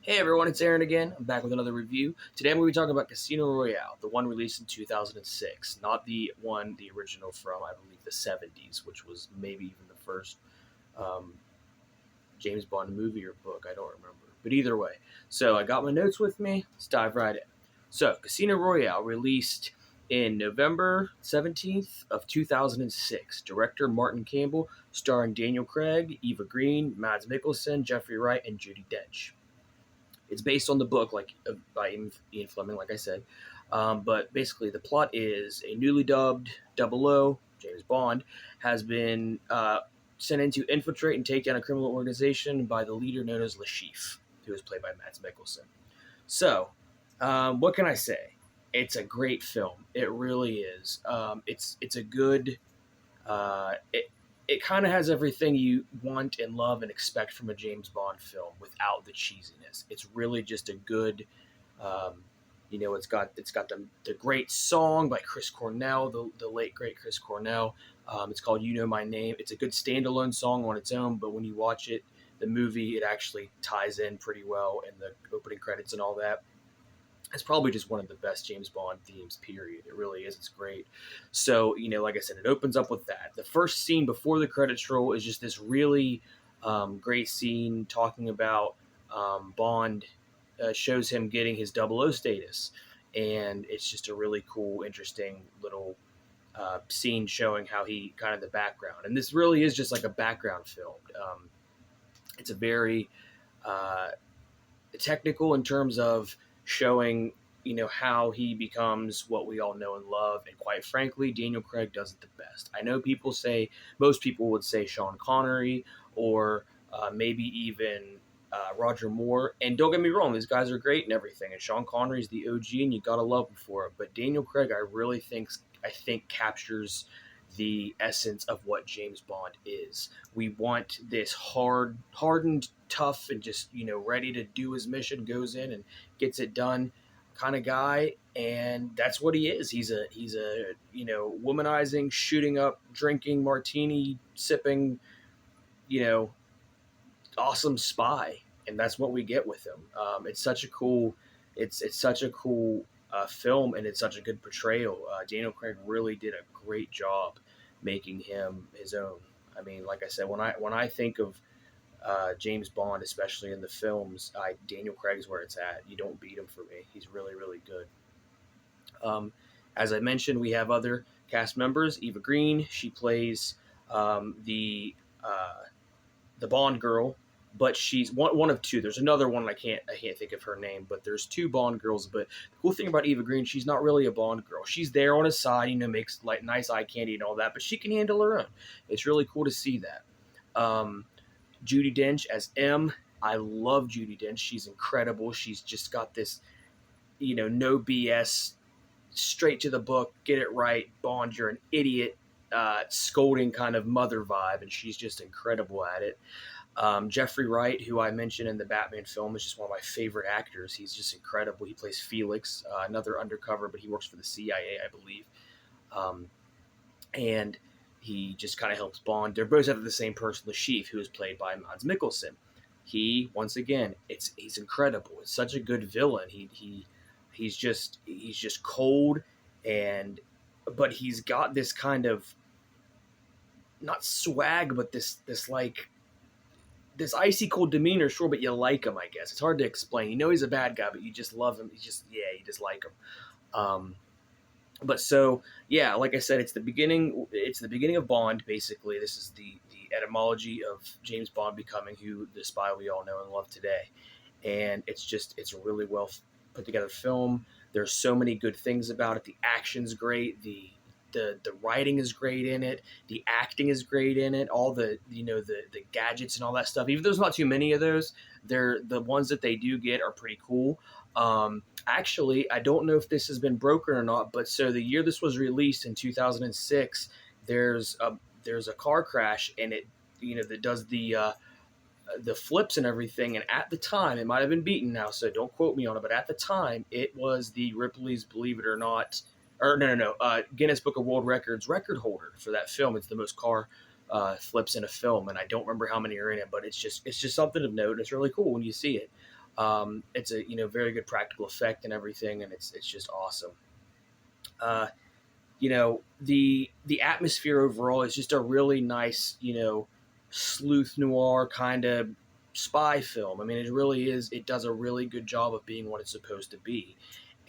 Hey everyone, it's Aaron again. I'm back with another review. Today I'm going to be talking about Casino Royale, the one released in 2006, not the original from, I believe, the 70s, which was maybe even the first um, James Bond movie or book. I don't remember. But either way, so I got my notes with me. Let's dive right in. So, Casino Royale released in November 17th of 2006. Director Martin Campbell, starring Daniel Craig, Eva Green, Mads Mikkelsen, Jeffrey Wright, and Judi Dench. It's based on the book, by Ian Fleming, like I said. But basically, the plot is a newly dubbed Double O, James Bond, has been sent in to infiltrate and take down a criminal organization by the leader known as Le Chiffre, who is played by Mads Mikkelsen. So, what can I say? It's a great film. It really is. It's a good. It kind of has everything you want and love and expect from a James Bond film without the cheesiness. It's really just a good, um, it's got the great song by Chris Cornell, the late great Chris Cornell. It's called "You Know My Name." It's a good standalone song on its own, but when you watch it, the movie, it actually ties in pretty well in the opening credits and all that. It's probably just one of the best James Bond themes, period. It really is. It's great. So, like I said, it opens up with that. The first scene before the credits roll is just this really great scene talking about Bond shows him getting his double O status. And it's just a really cool, interesting little scene showing how he kind of the background. And this really is just like a background film. It's a very uh, technical in terms of showing how he becomes what we all know and love, and quite frankly Daniel Craig does it the best. I know most people would say Sean Connery, or maybe even Roger Moore, and don't get me wrong, these guys are great and everything, and Sean Connery's the OG and you gotta love him for it, but Daniel Craig, I think captures the essence of what James Bond is. We want this hardened, tough, and just ready to do his mission, goes in and gets it done kind of guy, and that's what he is. He's a womanizing, shooting up, drinking, martini sipping, you know awesome spy, and that's what we get with him. It's such a cool film, and it's such a good portrayal. Daniel Craig really did a great job making him his own. I mean, like I said, when I think of James Bond, especially in the films, Daniel Craig's where it's at. You don't beat him for me. He's really, really good. Um, as I mentioned, we have other cast members. Eva Green, she plays uh, the Bond girl, but she's one of two. There's another one I can't think of her name, but there's two Bond girls. But the cool thing about Eva Green, she's not really a Bond girl. She's there on his side, makes like nice eye candy and all that, but she can handle her own. It's really cool to see that. Judi Dench as M. I love Judi Dench. She's incredible. She's just got this, no BS, straight to the book, get it right, Bond, you're an idiot, scolding kind of mother vibe, and she's just incredible at it. Jeffrey Wright, who I mentioned in the Batman film, is just one of my favorite actors. He's just incredible. He plays Felix, another undercover, but he works for the CIA, I believe. And he just kind of helps Bond. They're both out of the same person, the Chief, who is played by Mads Mikkelsen. He, once again, he's incredible. It's such a good villain. He's just cold, but he's got this kind of, not swag, but this like this icy cold demeanor, sure, but you like him, I guess. It's hard to explain. He's a bad guy, but you just love him. You just like him. But so, yeah, like I said, it's the beginning. It's the beginning of Bond. Basically, this is the etymology of James Bond becoming who the spy we all know and love today. And it's a really well put together film. There's so many good things about it. The action's great. The writing is great in it. The acting is great in it. All the gadgets and all that stuff. Even though there's not too many of those, the ones that they do get are pretty cool. Actually, I don't know if this has been broken or not, but so the year this was released in 2006, there's a car crash, and it that does the flips and everything. And at the time, it might have been beaten now, so don't quote me on it. But at the time, it was the Ripley's Believe It or Not, or no, Guinness Book of World Records record holder for that film. It's the most car flips in a film, and I don't remember how many are in it, but it's just something of note. It's really cool when you see it. It's a very good practical effect and everything, and it's just awesome. Uh, the atmosphere overall is just a really nice, sleuth noir kind of spy film. I mean, it really is. It does a really good job of being what it's supposed to be,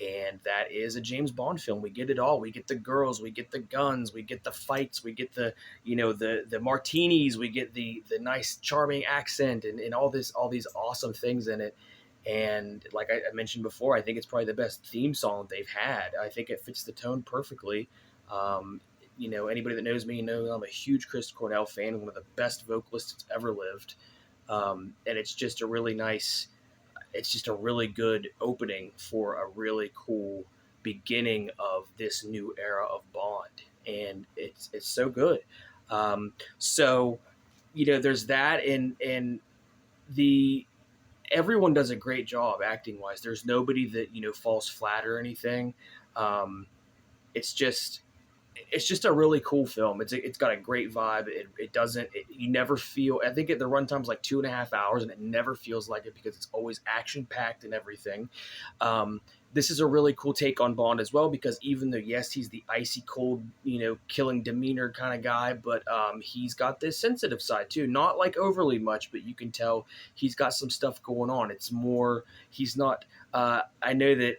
and that is a James Bond film. We get it all. We get the girls, we get the guns, we get the fights, we get the the martinis, we get the nice charming accent, and all these awesome things in it. And like I mentioned before, I think it's probably the best theme song they've had. I think it fits the tone perfectly. Um, anybody that knows me knows I'm a huge Chris Cornell fan, one of the best vocalists that's ever lived. And it's just a really nice, it's just a really good opening for a really cool beginning of this new era of Bond, and it's so good. So there's that, and the everyone does a great job acting wise. There's nobody that falls flat or anything. Um, it's just a really cool film. It's got a great vibe. It doesn't you never feel. I think the runtime's like 2.5 hours, and it never feels like it because it's always action packed and everything. This is a really cool take on Bond as well, because even though yes he's the icy cold killing demeanor kind of guy, but he's got this sensitive side too. Not like overly much, but you can tell he's got some stuff going on. It's more he's not. I know that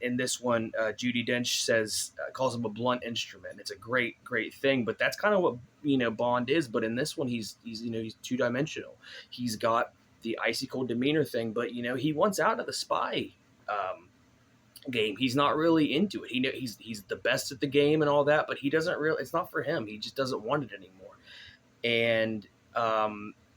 in this one, Judi Dench calls him a blunt instrument. It's a great thing, but that's kind of what Bond is. But in this one, he's 2-dimensional. He's got the icy cold demeanor thing, but he wants out of the spy game. He's not really into it. He's the best at the game and all that, but he doesn't really. It's not for him. He just doesn't want it anymore. And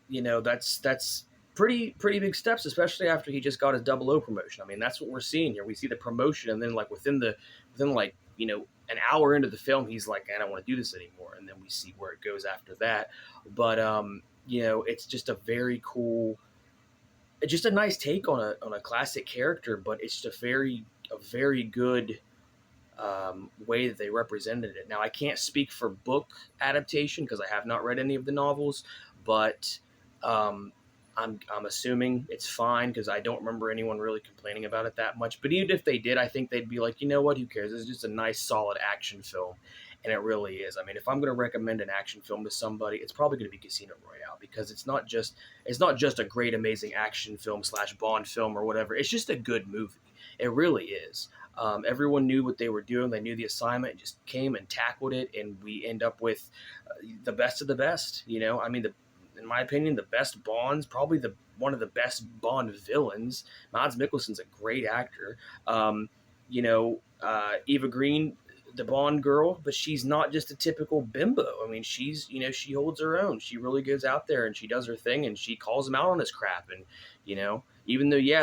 that's pretty big steps, especially after he just got his 00 promotion. I mean, that's what we're seeing here. We see the promotion, and then like within like an hour into the film, he's like, I don't want to do this anymore. And then we see where it goes after that. But it's just a very cool, just a nice take on a classic character, but it's just a very good way that they represented it. Now, I can't speak for book adaptation because I have not read any of the novels, but I'm assuming it's fine because I don't remember anyone really complaining about it that much. But even if they did, I think they'd be like, you know what, who cares? It's just a nice, solid action film, and it really is. I mean, if I'm going to recommend an action film to somebody, it's probably going to be Casino Royale, because it's not just a great, amazing action film / Bond film or whatever. It's just a good movie. It really is. Everyone knew what they were doing. They knew the assignment, and just came and tackled it, and we end up with the best of the best. I mean, in my opinion, the best Bonds, probably one of the best Bond villains. Mads Mikkelsen's a great actor. Eva Green, the Bond girl, but she's not just a typical bimbo. I mean, she's she holds her own. She really goes out there and she does her thing, and she calls him out on his crap. And even though he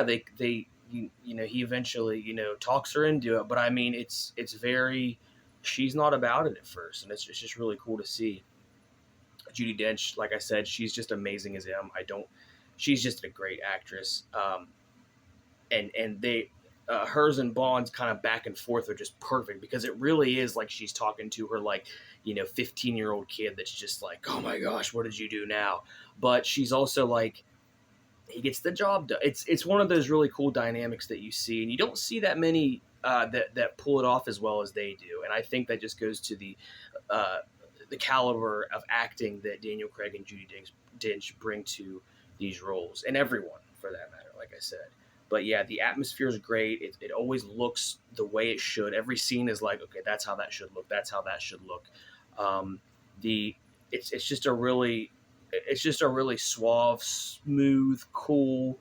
eventually talks her into it, but I mean it's very, she's not about it at first, and it's just really cool to see. Judi Dench, like I said, she's just amazing as him. She's just a great actress. And they, hers and Bond's kind of back and forth are just perfect, because it really is like she's talking to her 15-year-old kid that's just like, oh my gosh, what did you do now? But she's also like, he gets the job done. It's one of those really cool dynamics that you see, and you don't see that many that pull it off as well as they do. And I think that just goes to the caliber of acting that Daniel Craig and Judi Dench bring to these roles, and everyone for that matter, like I said. But yeah, the atmosphere is great. It always looks the way it should. Every scene is like, okay, that's how that should look. That's how that should look. It's just a really suave, smooth, cool,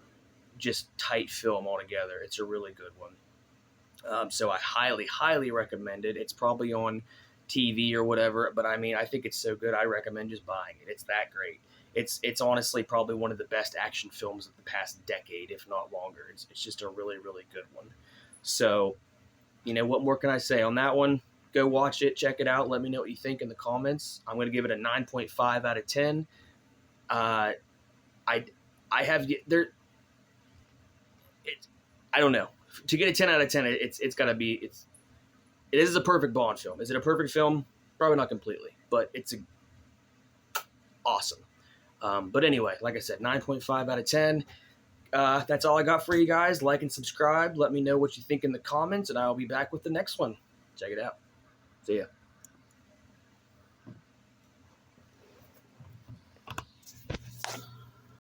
just tight film altogether. It's a really good one. So I highly, highly recommend it. It's probably on TV or whatever, but I mean, I think it's so good, I recommend just buying it. It's that great. It's honestly probably one of the best action films of the past decade, if not longer. It's just a really, really good one. So, what more can I say on that one? Go watch it, check it out. Let me know what you think in the comments. I'm going to give it a 9.5 out of 10. I have there. I don't know. To get a 10 out of 10, it's got to be it is a perfect Bond film. Is it a perfect film? Probably not completely, but it's awesome. But anyway, like I said, 9.5 out of 10. That's all I got for you guys. Like and subscribe. Let me know what you think in the comments, and I'll be back with the next one. Check it out. See ya.